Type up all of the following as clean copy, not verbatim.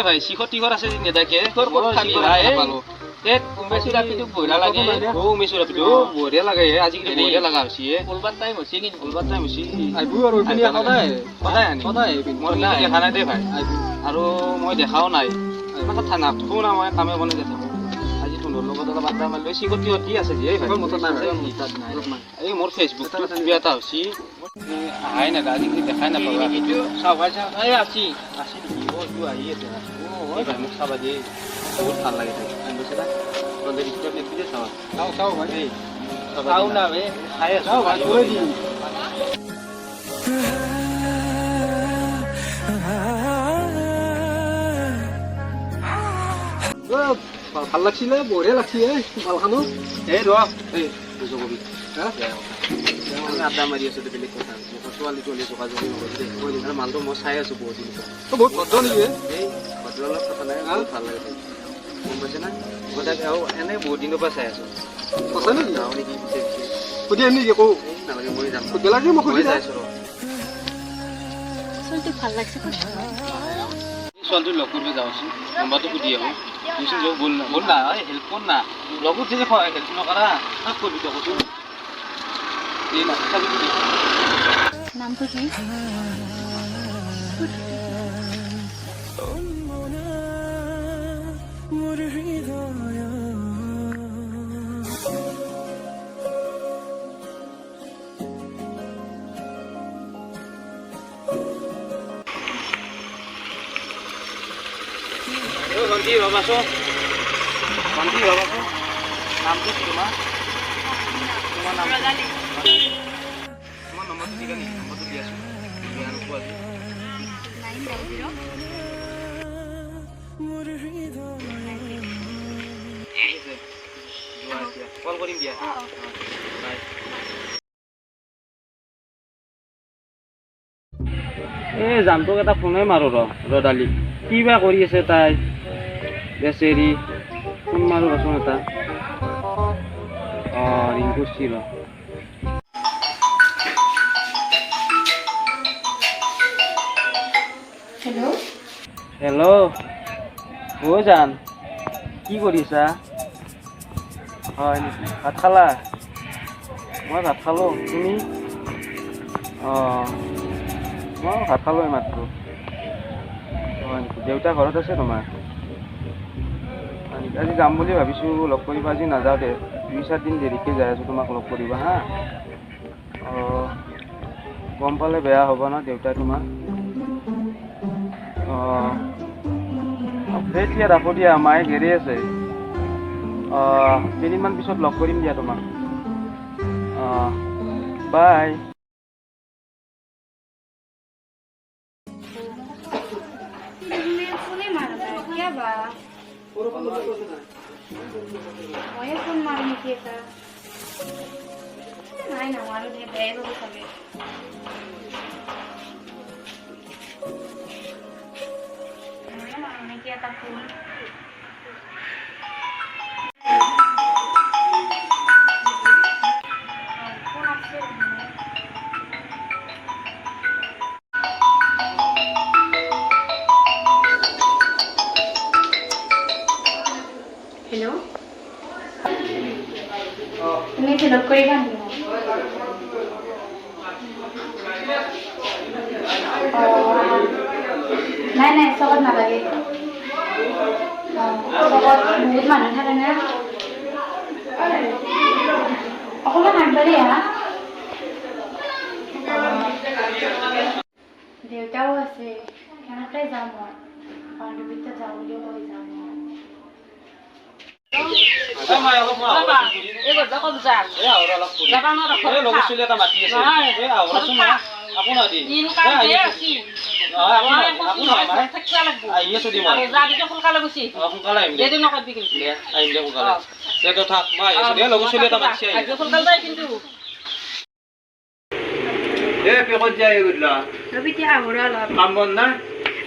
ভাই শিখতি ঘর আছে নেদাকে তোর কথা খাবি ভাই এ উমেশুরা পিটু বইরা লাগে ও উমেশুরা পিটু বইরা লাগে আজি কি বইরা লাগা হইছে ফুলবার টাইম হইছে কি ফুলবার টাইম হইছে আইবু আর ওইপিনি সদায় আনি সদায় মই না দেখা নাই দে ভাই আৰু মই দেখাও নাই মাথা থানা থু না মই কামে বনে দেখা আজি তোৰ লগত অলপ আড্ডা মাৰলৈ শিখতি হতি আছে যে ভাই মত নাই এই মোৰ ফেসবুক কিবা এটা হইছে আহাই না আজি কি দেখাই না পাবা কিন্তু চাওয়াই চাই আছি আছি ও তুই আহি আছে ও ভাই মোক চাবা দে বহুত ভাল লাগে আনবছে না তোদের স্টোর নেকি যে চাও চাও ভাই এই চাও না বে খাই আছো ভাই কই দি ভাল লাগছিলে বঢ়িয়া লাগছিলে মালখানো এই ৰ এই বুজো কবি হ্যাঁ আড্ডা মাৰি আছো বেলেগ কথা ছোৱালী চলি যোগাযোগ নকৰিলে মই দিনৰ মালটো মই চাই আছো বহুত দিন বহুত ভদ্ৰ নেকি এই ভদ্ৰ অলপ কথা নাই বহুত ভাল লাগে গম পাইছে না মই তাক এনে বহুত দিনৰ পৰা চাই আছো সঁচা নেকি যাওঁ নেকি সুধি আহিম নেকি কওঁ নালাগে মই যাম সুধি লাগে মই সুধি চাইছো ছোৱালীটো ভাল লাগছে ছোৱালীটো লগ কৰিব যাওঁচোন নম্বৰটো সুধি আহোঁ বল না হেল্প কৰ না লগত যে হেল্প নকৰা তাক কৰিবি তই কৈছোঁ এই নামটো কি ভণ্টি ভাবাছো নামটো কি তোমাৰ তোমাৰ নাম তোমাৰ নম্বৰটো দিবা নেকি নম্বৰটো দি আছোঁ বেয়া নোপোৱা আজি কল কৰিম দিয়া বাই এই জানটোক এটা ফোনে মাৰো ৰদালি কিবা কৰি আছে তাই বেচেৰি ফোন মাৰো ৰচোন এটা ৰিং কৰিছি ৰ হেল্ল' ও জান কি কৰিছা হয় নেকি ভাত খালা মই ভাত খালোঁ তুমি মই ভাত খালোঁ মাত্ৰ হয় নেকি দেউতা ঘৰত আছে তোমাৰ আজি যাম বুলি ভাবিছোঁ লগ কৰিবা আজি নাযাওঁ দে 2-4 দিন দেৰিকৈ যাই আছোঁ তোমাক লগ কৰিবা হা গম পালে বেয়া হ'ব ন দেউতাই তোমাৰ এতিয়া ৰাখোঁ দিয়া মায়ে ঘেৰি আছে কেইদিনমান পিছত লগ কৰিম দিয়া তোমাক বাই মই ফোন মাৰো নেকি এটা নাই নামাৰো দে বেয়াই পাব চাগে মাৰো নেকি এটা ফোন हेलो तुम्हें लग करेगा नहीं नहीं सब ना लगे सब बहुत मानुह থাকে না অকমান আগবাঢ়ি আহা দেউতাও আছে কেনেকৈ যাম মই বান্ধৱীতে যাওঁ বুলি কৈ যাম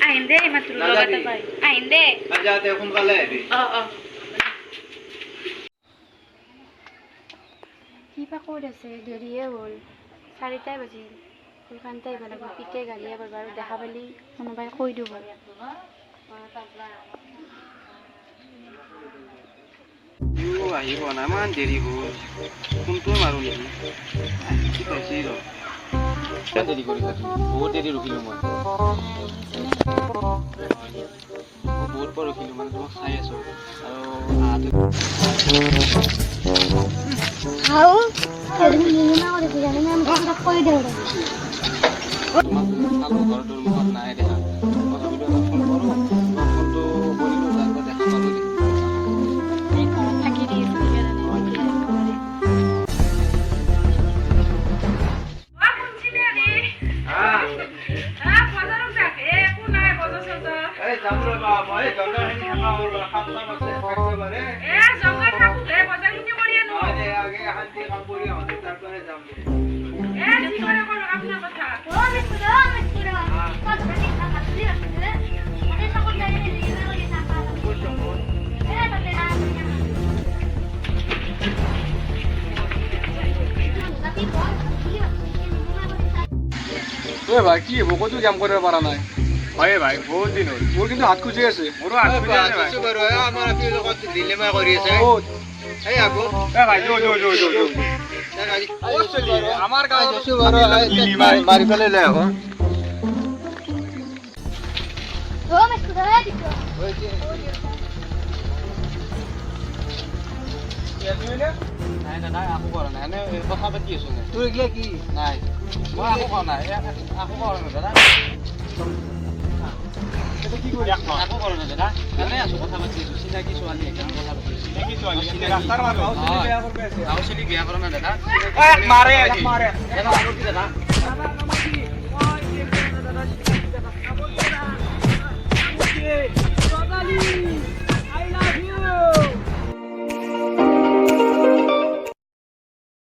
আহিম দে মাত্ৰ লগতে পাই আহিম দে সোনকালে আহিবি কিবা ক'ত আছে দেৰিয়ে হ'ল 4টাই বাজিল ফুলকানতে আহিব লাগিব পিতে গাড়ীয়ে কৰিব আৰু দেখা পালি কোনোবাই কৈ দিব আহিব না ইমান দেৰি হ'ল ফোনটোৱে মাৰো নেকি কি পাইছে ৰ কিমান দেৰি কৰিলা তুমি বহুত দেৰি ৰখিলোঁ মই বহুত পৰ ৰখিলোঁ মানে তোমাক চাই আছোঁ আৰু খাও এদিন নিনা কৰে জানি না আমি কথা কই দেব তোমাক চালো ঘৰৰ দুৰ্মুখত নাই দেখা তথাপিতো এটা ফোন কৰোঁ ফোনটো কৰিলোঁ তাক দেখা পালোঁ এই ঘৰত থাকি দি ভাই কি হব কতো কাম কৰিব পৰা নাই হয় ভাই বহুত দিন হ'ল মোৰ কিন্তু হাত খুজি আছে মোৰো হাত খুজি আছে ভাই আমাৰ আপি লগত ডিলেমা কৰি আছে এই আগো এ ভাই জো আমাৰ গাঁৱৰ জসু বাৰু মাৰি পেলাই লৈ আহো ও মেস্কু ধৰে দিছো নাই দাদা আকো কৰা নাই এনে কথা পাতি আছো নাই তোৰ এগিলা কি নাই মই আকো কৰা নাই আকো কৰা নাই দাদা এটা কি কৰি আকো কৰা নাই দাদা এনে আছো কথা পাতি আছো চিনাকি ছোৱালী একদম কথা পাতি আছো চিনাকি ছোৱালী ৰাস্তাৰ মাজত বেয়া কৰা আছে আও চিনি বেয়া কৰা নাই দাদা মাৰে দাদা